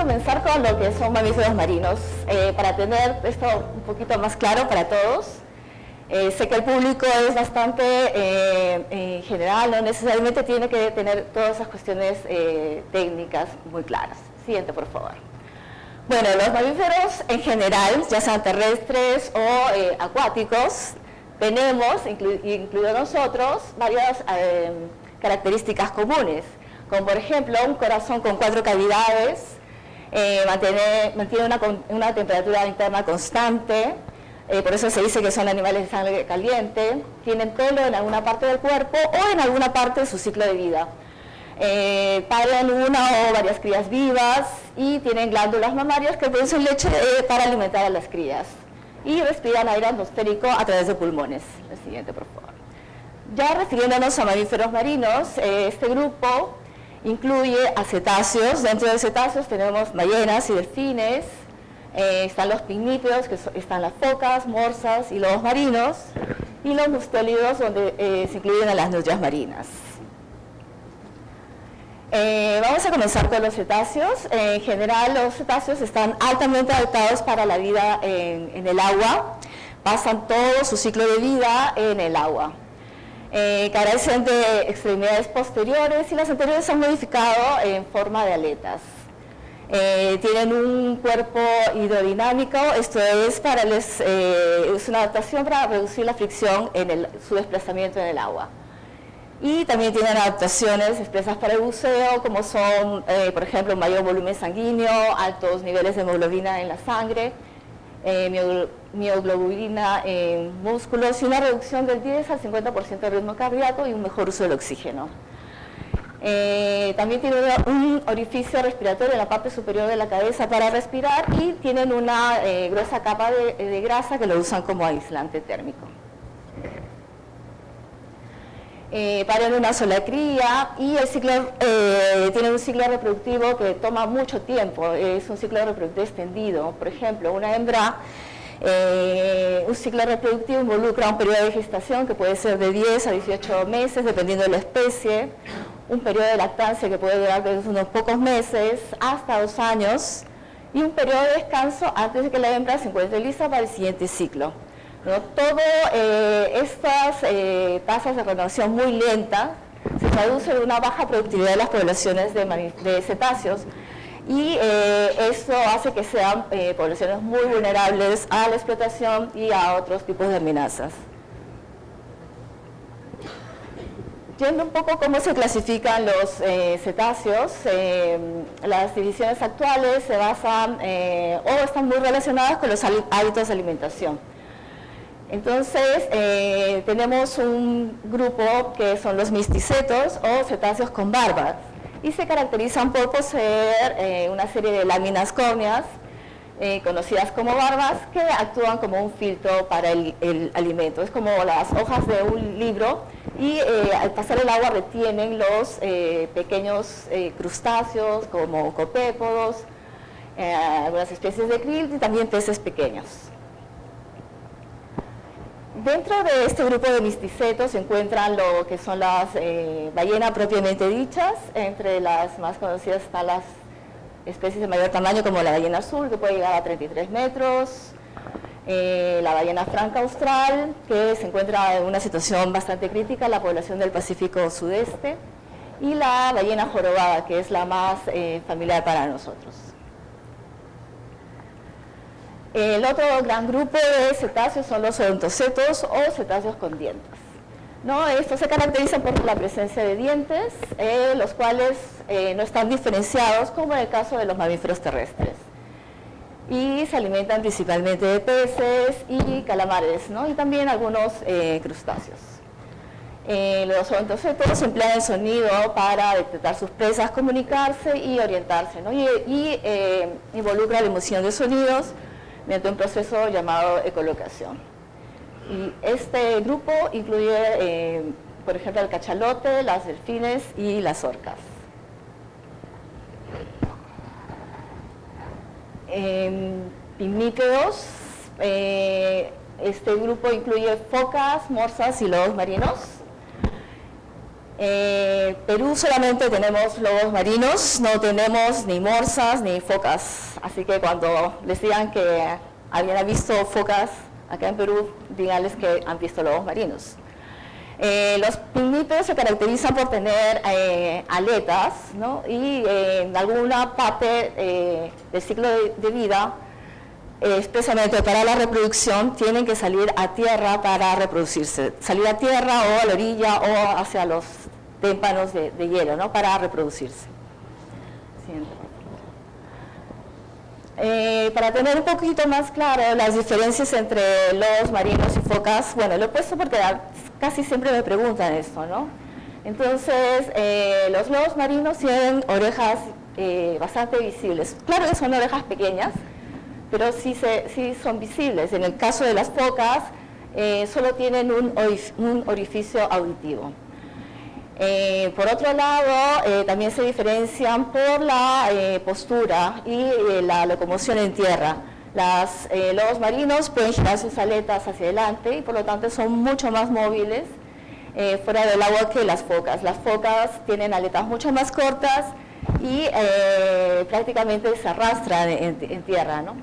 comenzar con lo que son mamíferos marinos, para tener esto un poquito más claro para todos. Sé que el público es bastante general, no necesariamente tiene que tener todas esas cuestiones técnicas muy claras. Siguiente, por favor. Bueno, los mamíferos en general, ya sean terrestres o acuáticos, tenemos, incluido nosotros, varias características comunes, como por ejemplo un corazón con 4 cavidades, mantiene una temperatura interna constante, por eso se dice que son animales de sangre caliente, tienen pelo en alguna parte del cuerpo o en alguna parte de su ciclo de vida. Paren una o varias crías vivas y tienen glándulas mamarias que producen leche para alimentar a las crías. Y respiran aire atmosférico a través de pulmones. El siguiente, por favor. Ya refiriéndonos a mamíferos marinos, este grupo incluye a cetáceos. Dentro de cetáceos tenemos ballenas y delfines. Están los pigmípedos, que están las focas, morsas y lobos marinos. Y los mustélidos, donde se incluyen a las nutrias marinas. Vamos a comenzar con los cetáceos. En general, los cetáceos están altamente adaptados para la vida en el agua. Pasan todo su ciclo de vida en el agua. Carecen de extremidades posteriores y las anteriores se han modificado en forma de aletas. Tienen un cuerpo hidrodinámico, esto es, es una adaptación para reducir la fricción en su desplazamiento en el agua. Y también tienen adaptaciones expresas para el buceo, como son, por ejemplo, un mayor volumen sanguíneo, altos niveles de hemoglobina en la sangre, mioglobina en músculos y una reducción del 10 al 50% del ritmo cardíaco y un mejor uso del oxígeno. También tienen un orificio respiratorio en la parte superior de la cabeza para respirar y tienen una gruesa capa de grasa que lo usan como aislante térmico. Paren una sola cría y tienen un ciclo reproductivo que toma mucho tiempo, es un ciclo reproductivo extendido. Por ejemplo, una hembra, un ciclo reproductivo involucra un periodo de gestación que puede ser de 10 a 18 meses, dependiendo de la especie, un periodo de lactancia que puede durar desde unos pocos meses hasta 2 años, y un periodo de descanso antes de que la hembra se encuentre lista para el siguiente ciclo. ¿No? Todas estas tasas de renovación muy lentas se traducen en una baja productividad de las poblaciones de cetáceos y eso hace que sean poblaciones muy vulnerables a la explotación y a otros tipos de amenazas. Yendo un poco cómo se clasifican los cetáceos, las divisiones actuales se basan o están muy relacionadas con los hábitos de alimentación. Entonces, tenemos un grupo que son los misticetos o cetáceos con barbas y se caracterizan por poseer una serie de láminas córneas conocidas como barbas que actúan como un filtro para el alimento. Es como las hojas de un libro y al pasar el agua retienen los pequeños crustáceos como copépodos, algunas especies de krill y también peces pequeños. Dentro de este grupo de misticetos se encuentran lo que son las ballenas propiamente dichas. Entre las más conocidas están las especies de mayor tamaño como la ballena azul, que puede llegar a 33 metros, la ballena franca austral, que se encuentra en una situación bastante crítica en la población del Pacífico sudeste, y la ballena jorobada, que es la más familiar para nosotros. El otro gran grupo de cetáceos son los odontocetos o cetáceos con dientes. ¿No? Estos se caracterizan por la presencia de dientes, los cuales no están diferenciados como en el caso de los mamíferos terrestres. Y se alimentan principalmente de peces y calamares, ¿no? Y también algunos crustáceos. Los odontocetos emplean el sonido para detectar sus presas, comunicarse y orientarse, ¿no? Y involucra la emisión de sonidos mediante un proceso llamado ecolocación. Y este grupo incluye, por ejemplo, el cachalote, las delfines y las orcas. Pigmípedos, este grupo incluye focas, morsas y lobos marinos. Perú solamente tenemos lobos marinos, no tenemos ni morsas ni focas, así que cuando les digan que alguien ha visto focas acá en Perú, díganles que han visto lobos marinos. Los pigmípedos se caracterizan por tener aletas, ¿no? Y en alguna parte del ciclo de vida, especialmente para la reproducción, tienen que salir a tierra para reproducirse, salir a tierra o a la orilla o hacia los témpanos de hielo, ¿no? Para reproducirse. Para tener un poquito más claro las diferencias entre lobos marinos y focas, bueno, lo he puesto porque casi siempre me preguntan esto, ¿no? Entonces, los lobos marinos tienen orejas bastante visibles. Claro que son orejas pequeñas, pero sí son visibles. En el caso de las focas, solo tienen un orificio auditivo. Por otro lado, también se diferencian por la postura y la locomoción en tierra. Los lobos marinos pueden girar sus aletas hacia adelante y por lo tanto son mucho más móviles fuera del agua que las focas. Las focas tienen aletas mucho más cortas y prácticamente se arrastran en tierra, ¿no?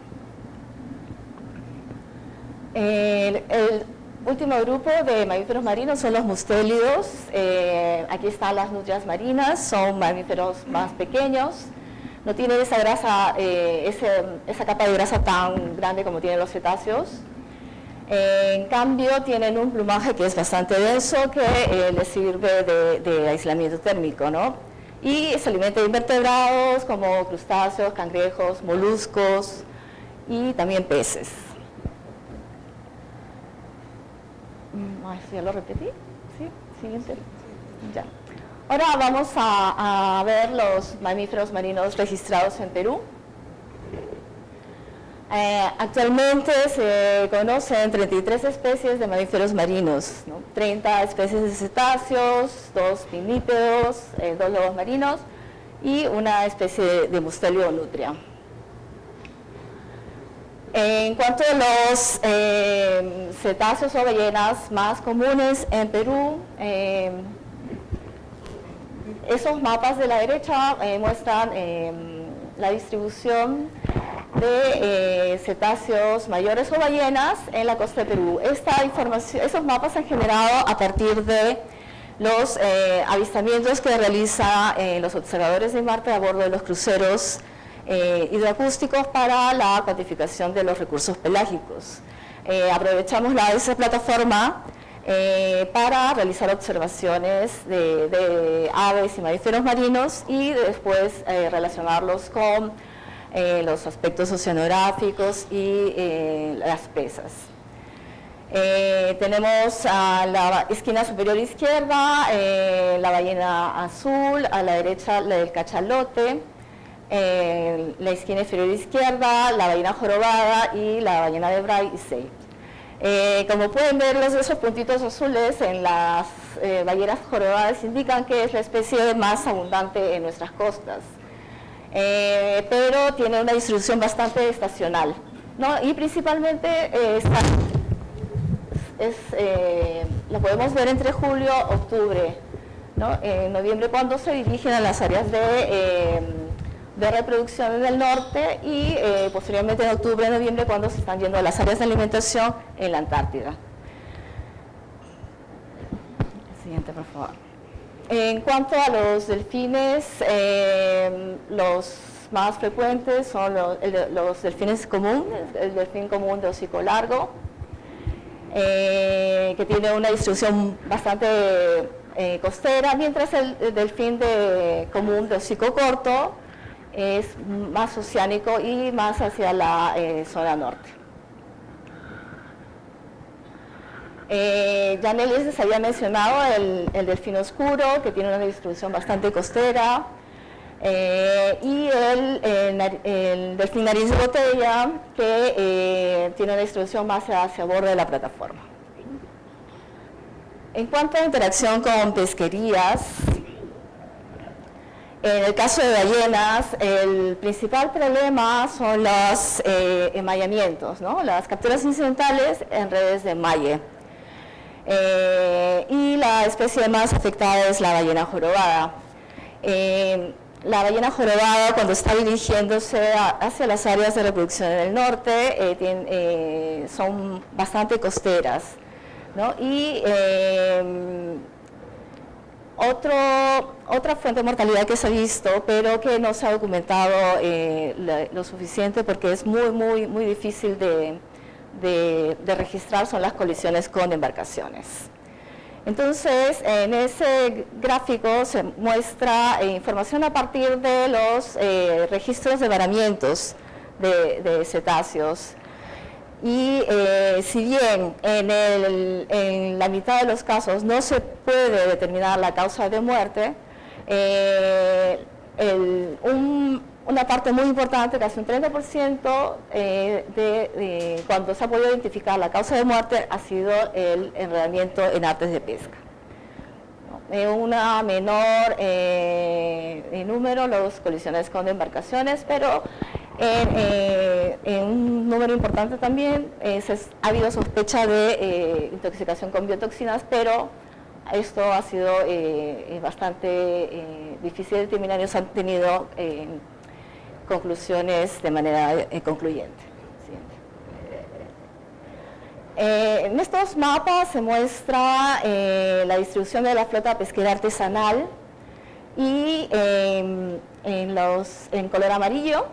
El último grupo de mamíferos marinos son los mustélidos. Aquí están las nutrias marinas, son mamíferos más pequeños. No tienen esa grasa, esa capa de grasa tan grande como tienen los cetáceos. En cambio, tienen un plumaje que es bastante denso que les sirve de aislamiento térmico, ¿no? Y se alimenta de invertebrados como crustáceos, cangrejos, moluscos y también peces. ¿Ya lo repetí? ¿Sí? Siguiente. Ya. Ahora vamos a ver los mamíferos marinos registrados en Perú. Actualmente se conocen 33 especies de mamíferos marinos, ¿no? 30 especies de cetáceos, 2 pigmípedos, 2 lobos marinos y una especie de mustelio o nutria. En cuanto a los cetáceos o ballenas más comunes en Perú, esos mapas de la derecha muestran la distribución de cetáceos mayores o ballenas en la costa de Perú. Esta información, esos mapas se han generado a partir de los avistamientos que realizan los observadores de Marte a bordo de los cruceros hidroacústicos para la cuantificación de los recursos pelágicos. Aprovechamos esa plataforma para realizar observaciones de aves y mamíferos marinos y después relacionarlos con los aspectos oceanográficos y las pesas. Tenemos a la esquina superior izquierda la ballena azul, a la derecha la del cachalote, la esquina inferior izquierda la ballena jorobada y la ballena de Bray y Sei. Como pueden ver, esos puntitos azules en las ballenas jorobadas indican que es la especie más abundante en nuestras costas, pero tiene una distribución bastante estacional, ¿no? Y principalmente lo podemos ver entre julio y octubre, ¿no? En noviembre cuando se dirigen a las áreas de reproducción en el norte y posteriormente en octubre y noviembre cuando se están yendo a las áreas de alimentación en la Antártida. Siguiente, por favor. En cuanto a los delfines, los más frecuentes son los delfines comunes, el delfín común de hocico largo, que tiene una distribución bastante costera, mientras el delfín común de hocico corto es más oceánico y más hacia la zona norte. Ya les había mencionado el delfín oscuro, que tiene una distribución bastante costera, y el delfín nariz de botella, que tiene una distribución más hacia borde de la plataforma. En cuanto a interacción con pesquerías, en el caso de ballenas, el principal problema son los enmallamientos, ¿no? Las capturas incidentales en redes de enmalle. Y la la especie más afectada es la ballena jorobada. La ballena jorobada, cuando está dirigiéndose hacia las áreas de reproducción en el norte, son bastante costeras, ¿no? Y otra fuente de mortalidad que se ha visto, pero que no se ha documentado lo suficiente porque es muy difícil de registrar, son las colisiones con embarcaciones. Entonces, en ese gráfico se muestra información a partir de los registros de varamientos de cetáceos. Y si bien en la mitad de los casos no se puede determinar la causa de muerte, una parte muy importante, casi un 30%, cuando se ha podido identificar la causa de muerte ha sido el enredamiento en artes de pesca. Una menor número, las colisiones con embarcaciones, pero en un número importante también ha habido sospecha de intoxicación con biotoxinas, pero esto ha sido bastante difícil de determinar y se han tenido conclusiones de manera concluyente. En estos mapas se muestra la distribución de la flota pesquera artesanal y en color amarillo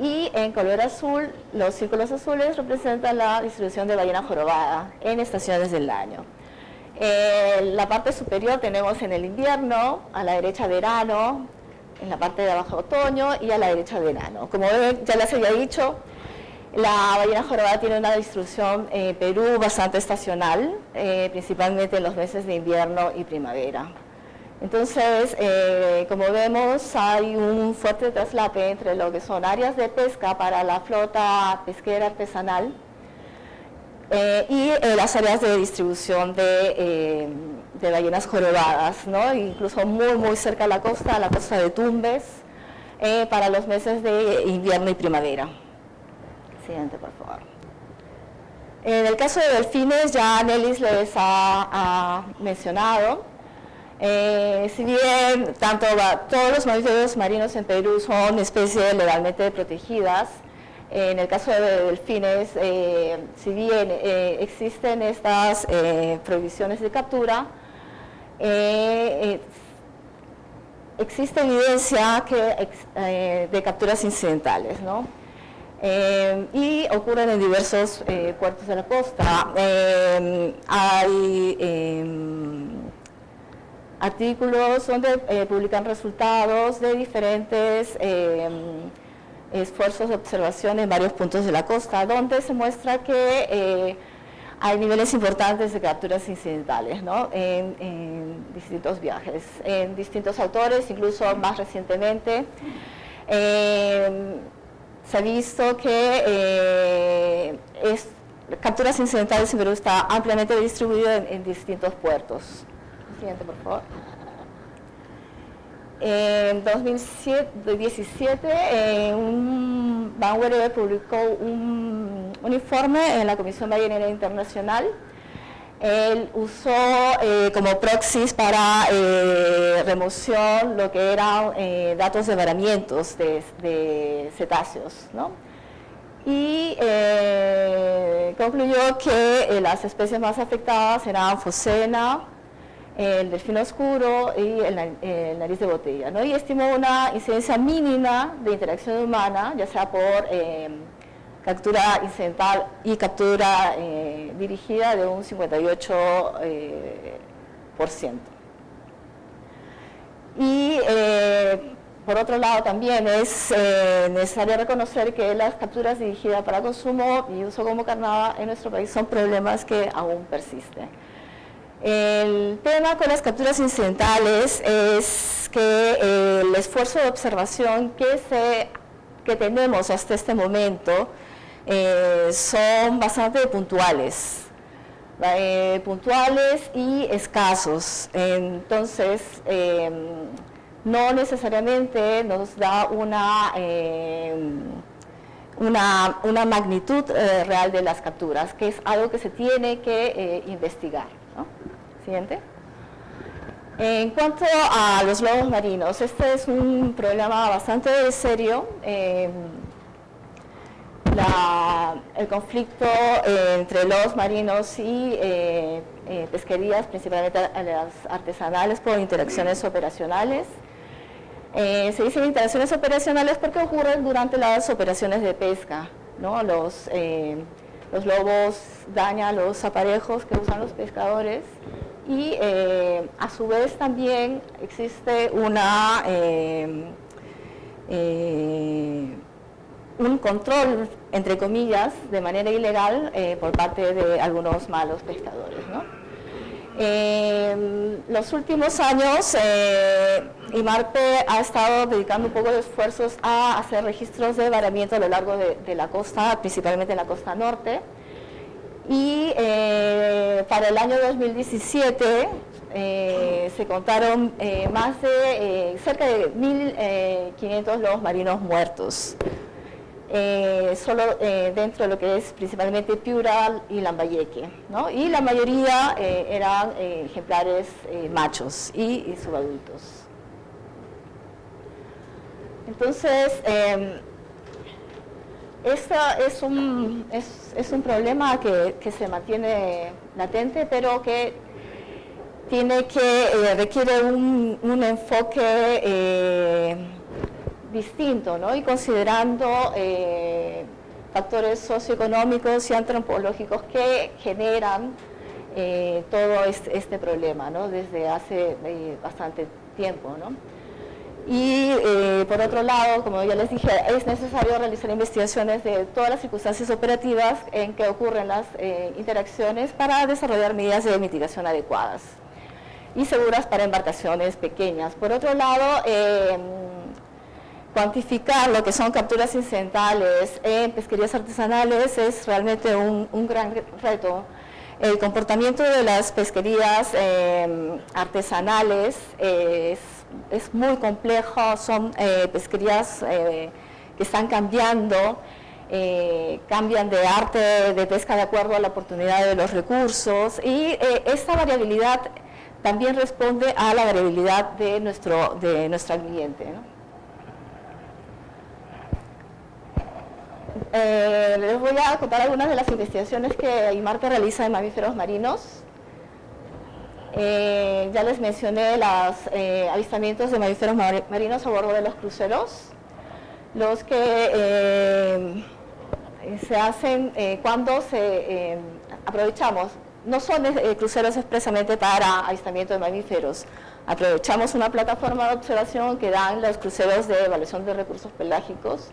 y en color azul, los círculos azules representan la distribución de ballena jorobada en estaciones del año. La parte superior tenemos en el invierno, a la derecha verano, en la parte de abajo otoño y a la derecha verano. Como ven, ya les había dicho, la ballena jorobada tiene una distribución en Perú bastante estacional, principalmente en los meses de invierno y primavera. Entonces, como vemos, hay un fuerte traslape entre lo que son áreas de pesca para la flota pesquera artesanal y las áreas de distribución de ballenas jorobadas, ¿no? Incluso muy cerca a la costa de Tumbes, para los meses de invierno y primavera. Siguiente, por favor. En el caso de delfines, ya Nelis les ha mencionado. Si bien todos los mamíferos marinos en Perú son especies legalmente protegidas, en el caso de delfines, si bien existen estas prohibiciones de captura, existe evidencia de capturas incidentales, ¿no? Y ocurren en diversos puertos de la costa. Hay artículos donde publican resultados de diferentes esfuerzos de observación en varios puntos de la costa, donde se muestra que hay niveles importantes de capturas incidentales, ¿no? en distintos viajes, en distintos autores, incluso más recientemente. Se ha visto que capturas incidentales en Perú está ampliamente distribuido en distintos puertos. Siguiente, por favor. En 2017, Vanguard publicó un informe en la Comisión Ballenera Internacional. Él usó como proxies para remoción lo que eran datos de varamientos de cetáceos, ¿no? Y concluyó que las especies más afectadas eran Phocena, el delfín oscuro y el nariz de botella, ¿no? Y estimó una incidencia mínima de interacción humana, ya sea por captura incidental y captura dirigida de un 58%. Y por otro lado también es necesario reconocer que las capturas dirigidas para consumo y uso como carnada en nuestro país son problemas que aún persisten. El tema con las capturas incidentales es que el esfuerzo de observación que tenemos hasta este momento son bastante puntuales y escasos. Entonces, no necesariamente nos da una magnitud real de las capturas, que es algo que se tiene que investigar, ¿no? Siguiente. En cuanto a los lobos marinos, este es un problema bastante serio. El conflicto entre lobos marinos y pesquerías, principalmente las artesanales, por interacciones operacionales. Se dicen interacciones operacionales porque ocurren durante las operaciones de pesca, ¿no? Los lobos dañan los aparejos que usan los pescadores y a su vez también existe un control, entre comillas, de manera ilegal por parte de algunos malos pescadores, ¿no? Los últimos años, IMARPE ha estado dedicando un poco de esfuerzos a hacer registros de varamiento a lo largo de la costa, principalmente en la costa norte. Y para el año 2017 se contaron cerca de 1.500 lobos marinos muertos. Solo dentro de lo que es principalmente Piura y Lambayeque, ¿no? Y la mayoría eran ejemplares machos y subadultos. Entonces, este es un problema que se mantiene latente, pero que requiere un enfoque distinto, ¿no? Y considerando factores socioeconómicos y antropológicos que generan todo este problema, ¿no? Desde hace bastante tiempo, ¿no? Y por otro lado, como ya les dije, es necesario realizar investigaciones de todas las circunstancias operativas en que ocurren las interacciones para desarrollar medidas de mitigación adecuadas y seguras para embarcaciones pequeñas. Por otro lado, cuantificar lo que son capturas incidentales en pesquerías artesanales es realmente un gran reto. El comportamiento de las pesquerías artesanales es muy complejo, son pesquerías que están cambiando, cambian de arte de pesca de acuerdo a la oportunidad de los recursos y esta variabilidad también responde a la variabilidad de nuestro ambiente, ¿no? Les voy a contar algunas de las investigaciones que IMARPE realiza en mamíferos marinos. Ya les mencioné los avistamientos de mamíferos marinos a bordo de los cruceros, los que se hacen cuando aprovechamos, no son cruceros expresamente para avistamiento de mamíferos, aprovechamos una plataforma de observación que dan los cruceros de evaluación de recursos pelágicos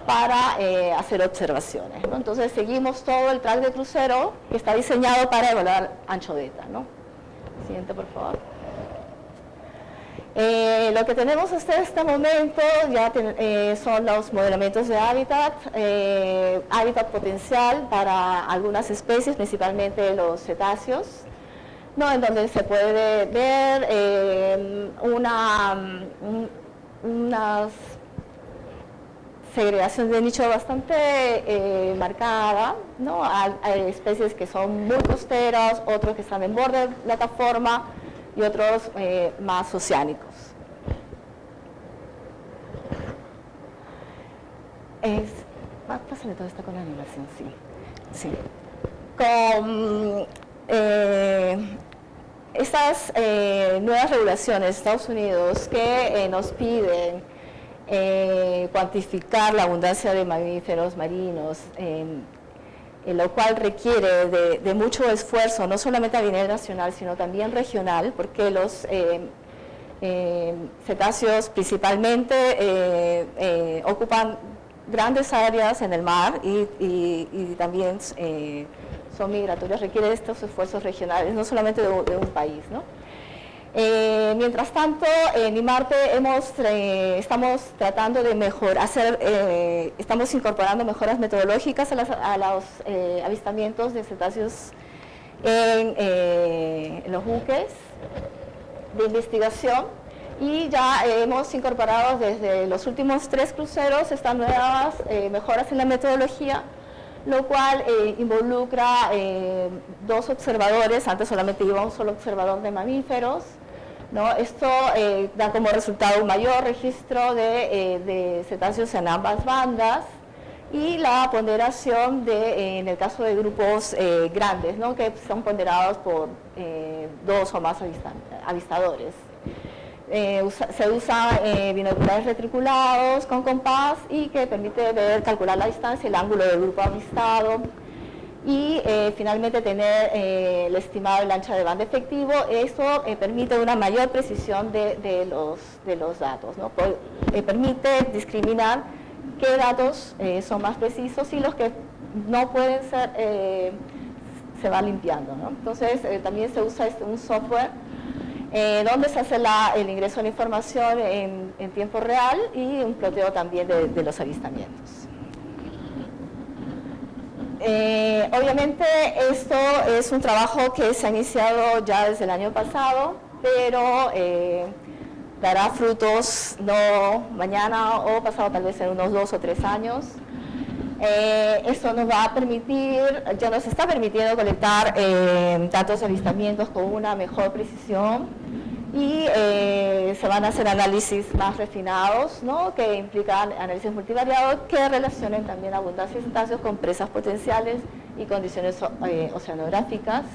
para hacer observaciones, ¿no? Entonces seguimos todo el track de crucero que está diseñado para evaluar anchoveta, ¿no? Siguiente, por favor. Lo que tenemos hasta este momento ya son los modelamientos de hábitat, hábitat potencial para algunas especies, principalmente los cetáceos, ¿no? En donde se puede ver una segregación de nicho bastante marcada, ¿no? Hay especies que son muy costeras, otros que están en borde de plataforma y otros más oceánicos. Pásale todo esto con la animación, sí. Con estas nuevas regulaciones de Estados Unidos que nos piden cuantificar la abundancia de mamíferos marinos, lo cual requiere de mucho esfuerzo, no solamente a nivel nacional, sino también regional, porque los cetáceos principalmente ocupan grandes áreas en el mar y también son migratorios, requiere de estos esfuerzos regionales, no solamente de un país, ¿no? Mientras tanto, en IMARPE estamos tratando de estamos incorporando mejoras metodológicas a los avistamientos de cetáceos en los buques de investigación y ya hemos incorporado desde los últimos 3 cruceros estas nuevas mejoras en la metodología, lo cual involucra 2 observadores, antes solamente iba un solo observador de mamíferos, ¿no? Esto da como resultado un mayor registro de cetáceos en ambas bandas y la ponderación en el caso de grupos grandes, ¿no? Que son ponderados por 2 o más avistadores. Se usan binoculares reticulados con compás y que permite calcular la distancia, el ángulo del grupo avistado y finalmente tener el estimado del ancho de banda efectivo. Esto permite una mayor precisión de los datos, ¿no? Permite discriminar qué datos son más precisos y los que no pueden ser se va limpiando, ¿no? Entonces también se usa un software donde se hace el ingreso de la información en tiempo real y un ploteo también de los avistamientos. Obviamente esto es un trabajo que se ha iniciado ya desde el año pasado, pero dará frutos no mañana o pasado, tal vez en unos 2 o 3 años. Esto nos va a permitir, ya nos está permitiendo colectar datos de avistamientos con una mejor precisión y se van a hacer análisis más refinados, ¿no? Que implican análisis multivariados que relacionen también abundancia de cetáceos con presas potenciales y condiciones oceanográficas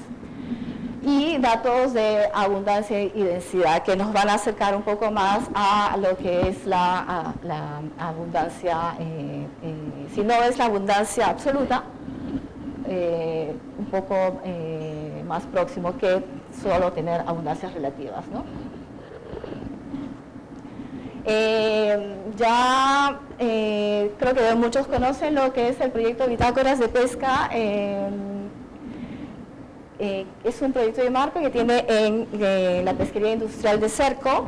y datos de abundancia y densidad que nos van a acercar un poco más a lo que es la abundancia, si no es la abundancia absoluta, un poco más próximo que solo tener abundancias relativas, ¿no? Creo que muchos conocen lo que es el proyecto Bitácoras de Pesca. Es un proyecto de marco que tiene en la pesquería industrial de Cerco.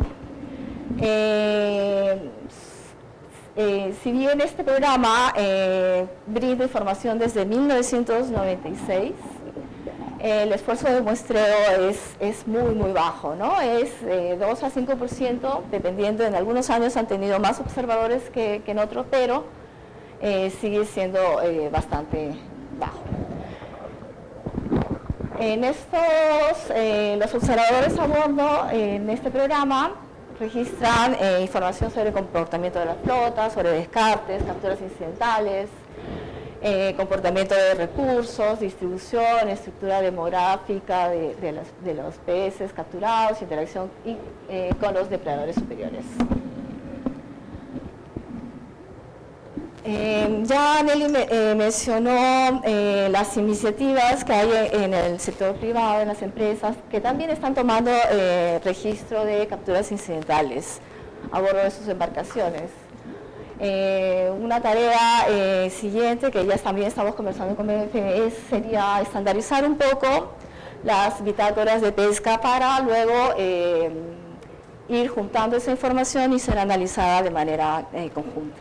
Si bien este programa brinda información desde 1996, el esfuerzo de muestreo es muy bajo, ¿no? Es 2 a 5%, dependiendo. En algunos años han tenido más observadores que en otros, pero sigue siendo bastante bajo. En los observadores a bordo en este programa registran información sobre el comportamiento de las flotas, sobre descartes, capturas incidentales, comportamiento de recursos, distribución, estructura demográfica de los peces capturados, interacción con los depredadores superiores. Ya Nelly mencionó las iniciativas que hay en el sector privado, en las empresas, que también están tomando registro de capturas incidentales a bordo de sus embarcaciones. Una tarea siguiente que ya también estamos conversando con BFM sería estandarizar un poco las bitácoras de pesca para luego ir juntando esa información y ser analizada de manera conjunta.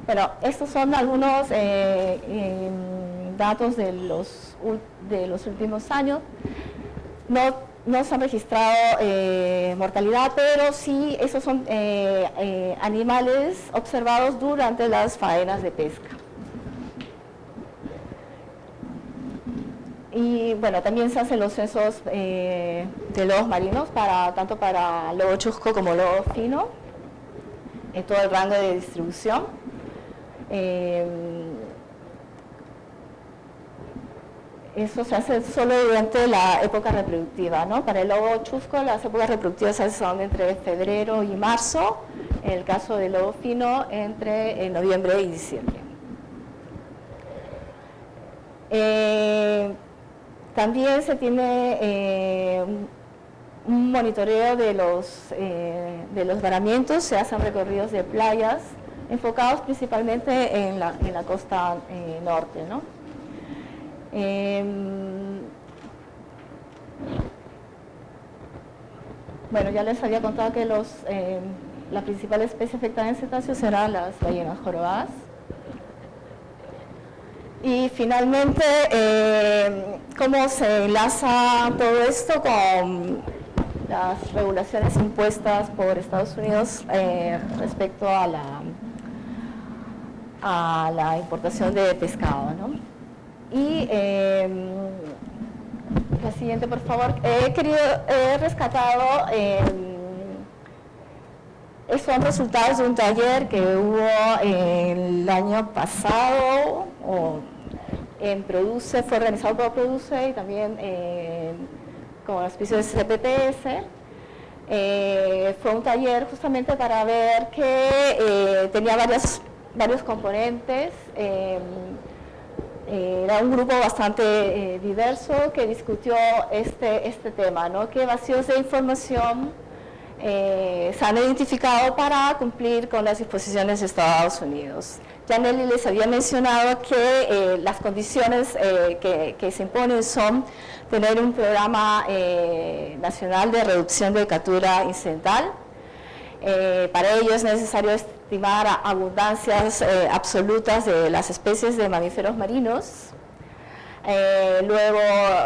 Bueno, estos son algunos datos de los últimos años. No se han registrado mortalidad, pero sí esos son animales observados durante las faenas de pesca. Y bueno, también se hacen los censos de lobos marinos, tanto para lobo chusco como lobo fino, en todo el rango de distribución. Eso se hace solo durante la época reproductiva, ¿no? Para el lobo chusco las épocas reproductivas son entre febrero y marzo, en el caso del lobo fino entre noviembre y diciembre. También se tiene un monitoreo de los varamientos, se hacen recorridos de playas enfocados principalmente en la costa norte, ¿no? Bueno, ya les había contado que la principal especie afectada en cetáceos serán las ballenas jorobadas. Y finalmente, ¿cómo se enlaza todo esto con las regulaciones impuestas por Estados Unidos respecto a la importación de pescado, ¿no? Y La siguiente, por favor. He rescatado, son resultados de un taller que hubo el año pasado, en Produce, fue organizado por Produce y también con auspicio de CPTS. Fue un taller justamente para ver que tenía varios componentes. Era un grupo bastante diverso que discutió este tema, ¿no? ¿Qué vacíos de información se han identificado para cumplir con las disposiciones de Estados Unidos? Ya Nelly les había mencionado que las condiciones que se imponen son tener un programa nacional de reducción de captura incidental. Para ello es necesario estimar abundancias absolutas de las especies de mamíferos marinos. Luego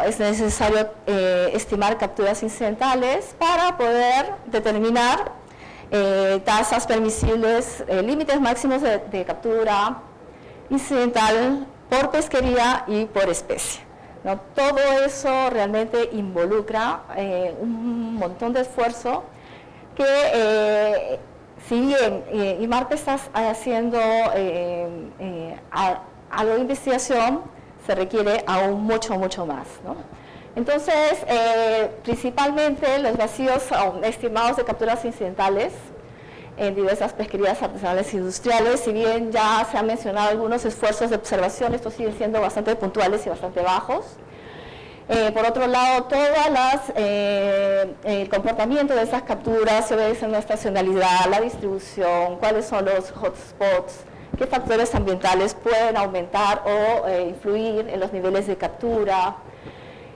es necesario estimar capturas incidentales para poder determinar tasas permisibles, límites máximos de captura incidental por pesquería y por especie, ¿no? Todo eso realmente involucra un montón de esfuerzo que si bien IMARPE está haciendo algo de investigación, se requiere aún mucho más, ¿no? Entonces, principalmente los vacíos estimados de capturas incidentales en diversas pesquerías artesanales e industriales, si bien ya se han mencionado algunos esfuerzos de observación, estos siguen siendo bastante puntuales y bastante bajos. Por otro lado, el comportamiento de esas capturas se obedece a una estacionalidad, la distribución, cuáles son los hotspots, qué factores ambientales pueden aumentar o influir en los niveles de captura,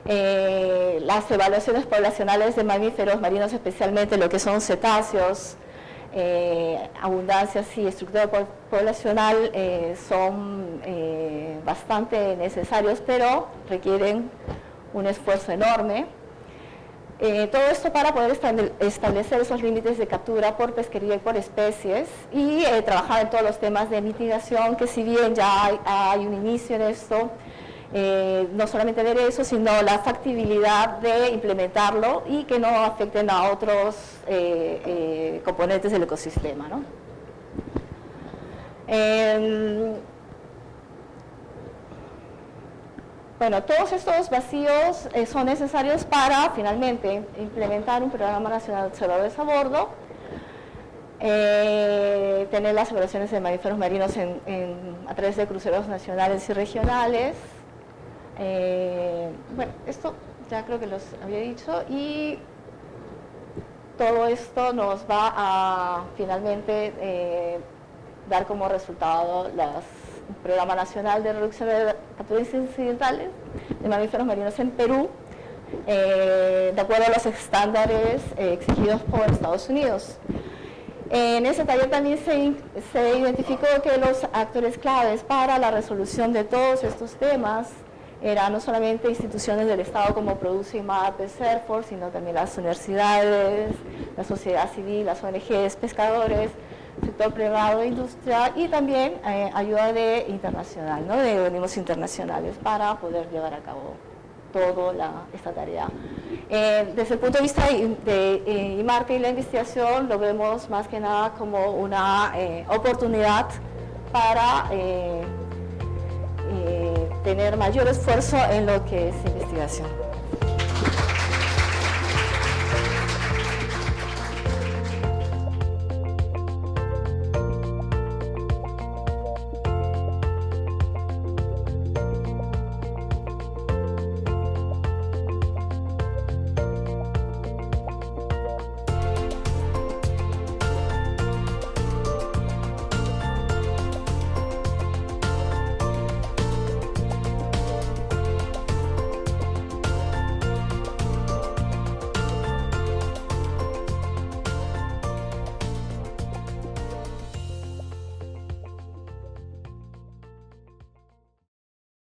las evaluaciones poblacionales de mamíferos marinos, especialmente lo que son cetáceos, abundancias y estructura poblacional son bastante necesarios, pero requieren un esfuerzo enorme. Todo esto para poder establecer esos límites de captura por pesquería y por especies y trabajar en todos los temas de mitigación, que si bien ya hay un inicio en esto, no solamente ver eso, sino la factibilidad de implementarlo y que no afecten a otros componentes del ecosistema, ¿no? Bueno, todos estos vacíos son necesarios para, finalmente, implementar un programa nacional de observadores a bordo, tener las evaluaciones de mamíferos marinos a través de cruceros nacionales y regionales. Bueno, esto ya creo que los había dicho, y todo esto nos va a, finalmente, dar como resultado un programa nacional de reducción de capturas incidentales de mamíferos marinos en Perú, de acuerdo a los estándares exigidos por Estados Unidos. En ese taller también se identificó que los actores claves para la resolución de todos estos temas eran no solamente instituciones del Estado como Produce, IMARPE, CERFOR, sino también las universidades, la sociedad civil, las ONGs, pescadores, sector privado, industria y también ayuda internacional, ¿no? De organismos internacionales para poder llevar a cabo toda esta tarea. Desde el punto de vista de IMARPE y la investigación, lo vemos más que nada como una oportunidad para tener mayor esfuerzo en lo que es investigación.